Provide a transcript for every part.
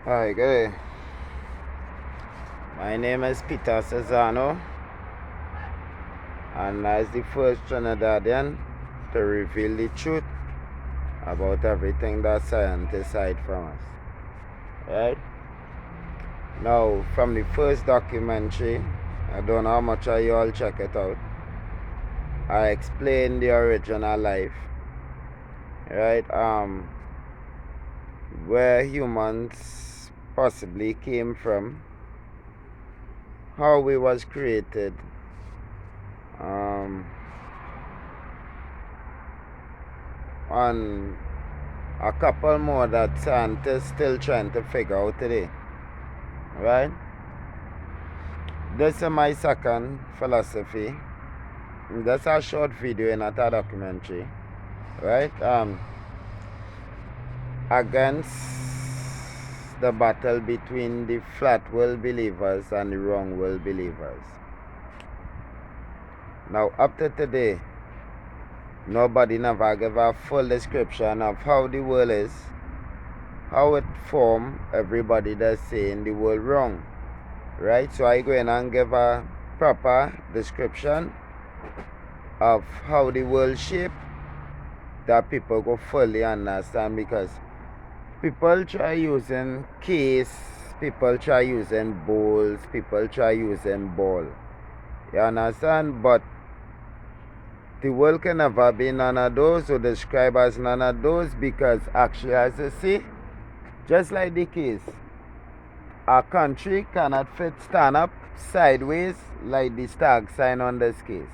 Hi, good day. My name is Peter Cesano, and as the first Trinidadian to reveal the truth about everything that scientists hide from us. Right? Now, from the first documentary, I don't know how much of you all check it out. I explain the original life, right? Where humans possibly came from, how we was created, um, and a couple more that scientists still trying to figure out today. Right? This is my second philosophy. That's a short video in a documentary. Right? Against the battle between the flat world believers and the wrong world believers. Now up to today, nobody never gave a full description of how the world is, how it formed. Everybody that's saying the world wrong. Right? So I go in and give a proper description of how the world shape that people go fully understand, because people try using case, people try using bowls, people try using ball. You understand? But the world can never be none of those or describe as none of those, because actually, as you see, just like the case, a country cannot fit stand up sideways like the stag sign on this case.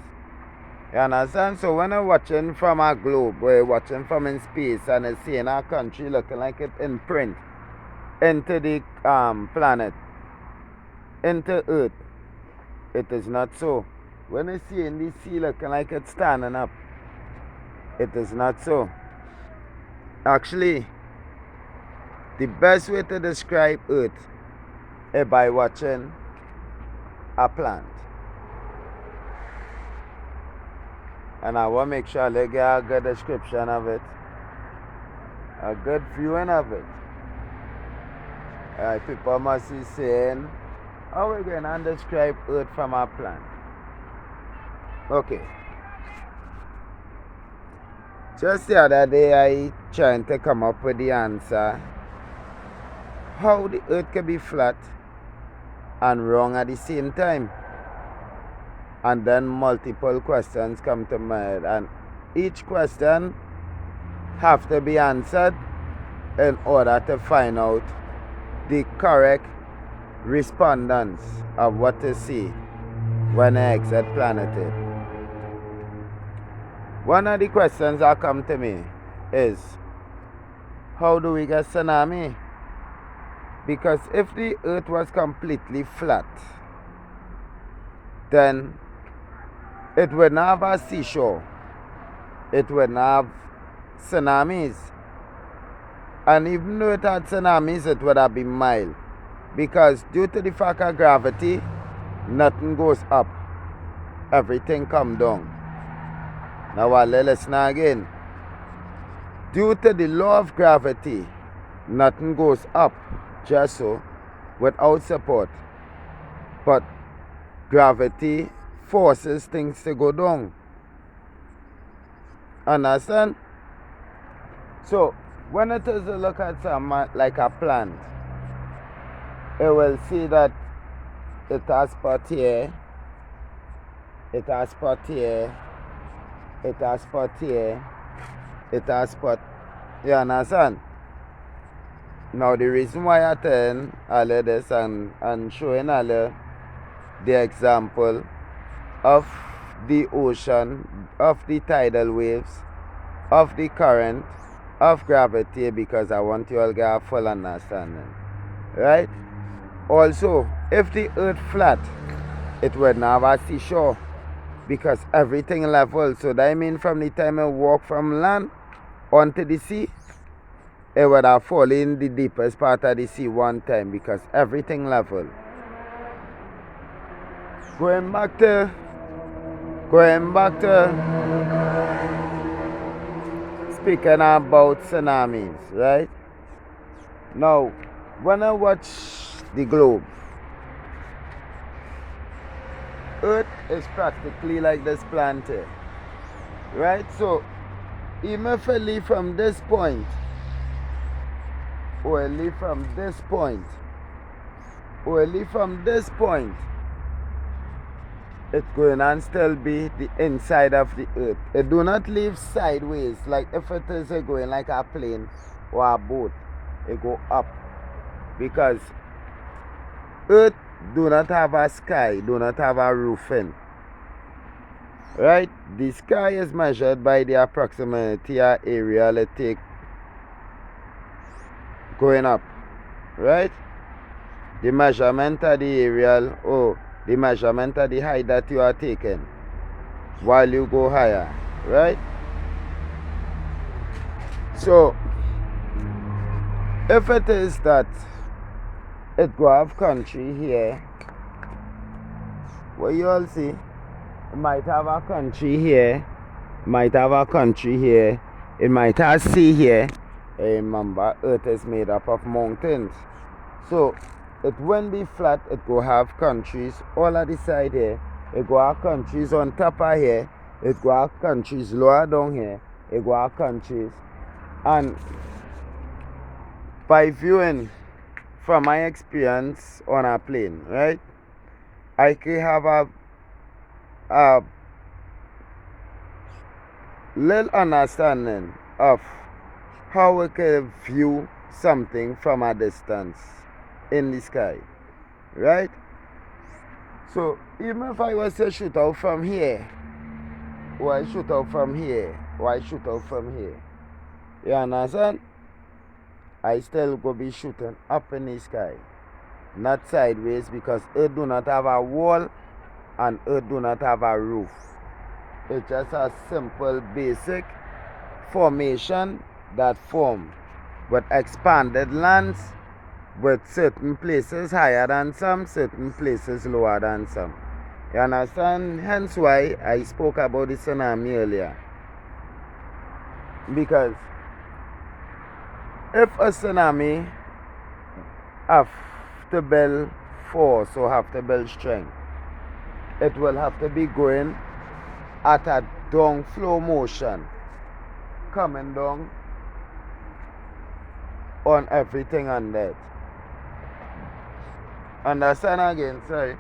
You understand? So when you're watching from a globe, or you're watching from in space, and you're seeing our country looking like it in print into the planet, into Earth, it is not so. When you see in the sea looking like it's standing up, it is not so. Actually, the best way to describe Earth is by watching a plant. And I want to make sure I get a good description of it, a good viewing of it. People must be saying, how are we going to describe Earth from a plant? Okay. Just the other day, I trying to come up with the answer how the Earth can be flat and wrong at the same time. And then multiple questions come to mind, and each question have to be answered in order to find out the correct respondents of what to see when I exit planet Earth. One of the questions that come to me is, how do we get tsunami? Because if the Earth was completely flat, then it would not have a seashore. It would not have tsunamis. And even though it had tsunamis, it would have been mild. Because due to the fact of gravity, nothing goes up. Everything comes down. Now I'll listen again. Due to the law of gravity, nothing goes up just so without support. But gravity forces things to go down. Understand? So when it is to look at something like a plant, it will see that it has spot here, it has spot here, it has spot here, it has spot. You understand? Now the reason why I tell all of this and showing all of the example of the ocean, of the tidal waves, of the current, of gravity, because I want you all to get a full understanding. Right? Also, if the earth flat, it would not have a seashore, because everything level. So that means from the time I walk from land onto the sea, it would have fallen in the deepest part of the sea one time, because everything level. Going back to speaking about tsunamis, right? Now, when I watch the globe, Earth is practically like this planet here, right? So even if I leave from this point, or I leave from this point, or I leave from this point, it's going to still be the inside of the earth. It do not leave sideways, like if it is going like a plane or a boat, it go up. Because earth do not have a sky, do not have a roofing. Right? The sky is measured by the approximately area it take going up. Right? The measurement of the aerial, the measurement of the height that you are taking while you go higher, right? So if it is that it go have country here, what you all see, it might have a country here, might have a country here, it might have sea here. Remember, earth is made up of mountains, so it won't be flat. It go have countries all at the side here. It go have countries on top of here. It go have countries lower down here. It go have countries. And by viewing from my experience on a plane, right, I can have a little understanding of how we can view something from a distance in the sky, right? So even if I was to shoot out from here, or I shoot out from here, or I shoot out from here, you understand? I still go be shooting up in the sky, not sideways, because Earth do not have a wall and Earth do not have a roof. It's just a simple basic formation that form with expanded lands, with certain places higher than some, certain places lower than some. You understand? Hence why I spoke about the tsunami earlier. Because if a tsunami have to build force or have to build strength, it will have to be going at a down flow motion, coming down on everything on that. Understand again, sorry.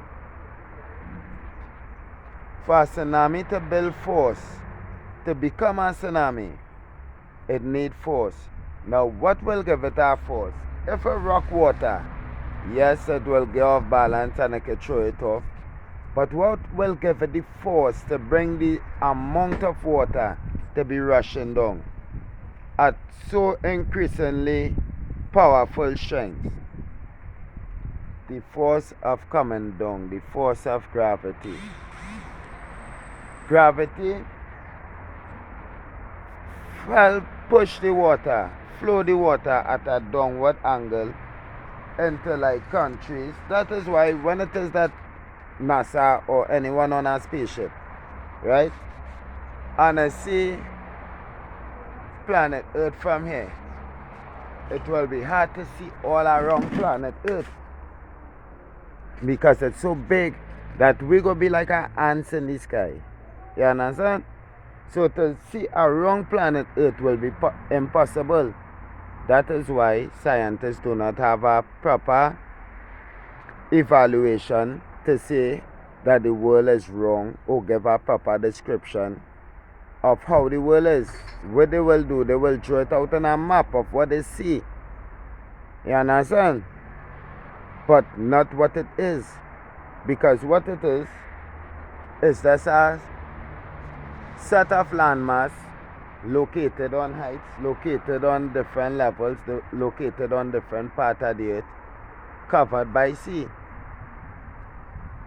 For a tsunami to build force, to become a tsunami, it needs force. Now, what will give it a force? If a rock water, yes, it will get off balance and it can throw it off. But what will give it the force to bring the amount of water to be rushing down at so increasingly powerful strength? The force of coming down, the force of gravity. Gravity will push the water, flow the water at a downward angle into like countries. That is why when it is that NASA or anyone on a spaceship, right, and I see planet Earth from here, it will be hard to see all around planet Earth, because it's so big that we go be like ants in the sky. You understand? So to see around planet Earth will be impossible. That is why scientists do not have a proper evaluation to say that the world is wrong, or give a proper description of how the world is. What they will do, they will draw it out on a map of what they see. You understand? But not what it is. Because what it is just a set of landmass located on heights, located on different levels, located on different parts of the earth, covered by sea.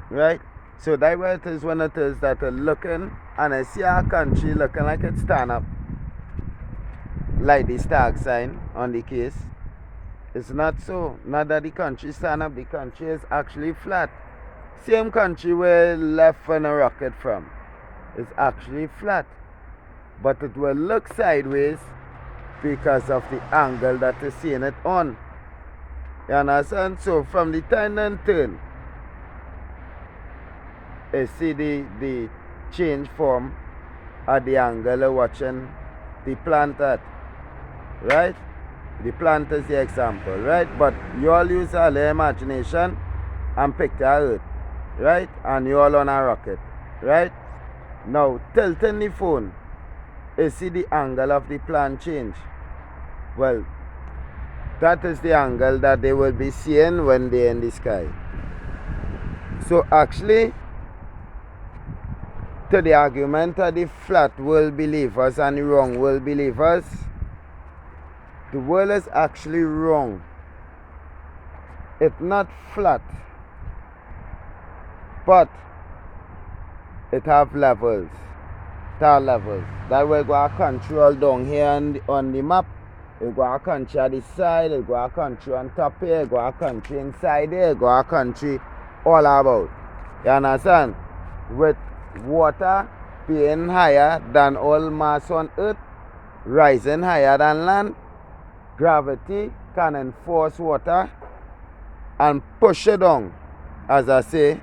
Right? So that way it is when it is that you're looking and I see our country looking like it stand up, like the stag sign on the case. It's not so. Not that the country stand up, the country is actually flat. Same country where left when a rocket from. It's actually flat. But it will look sideways because of the angle that you're seeing it on. You understand? So from the time and turn, you see the change form at the angle of watching the plant at. Right? The plant is the example, right? But you all use all your imagination and picture Earth, right? And you all on a rocket, right? Now, tilting the phone, you see the angle of the plant change. Well, that is the angle that they will be seeing when they're in the sky. So actually, to the argument of the flat world believers and the wrong world believers, the world is actually wrong. It's not flat, but it have levels. It have levels. That will go a country all down here on the map. It go a country at the side, it go a country on top here, it go a country inside here, it go a country all about. You understand? With water being higher than all mass on earth, rising higher than land, gravity can enforce water and push it down. As I say,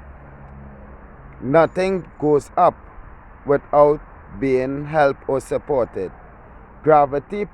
nothing goes up without being helped or supported. Gravity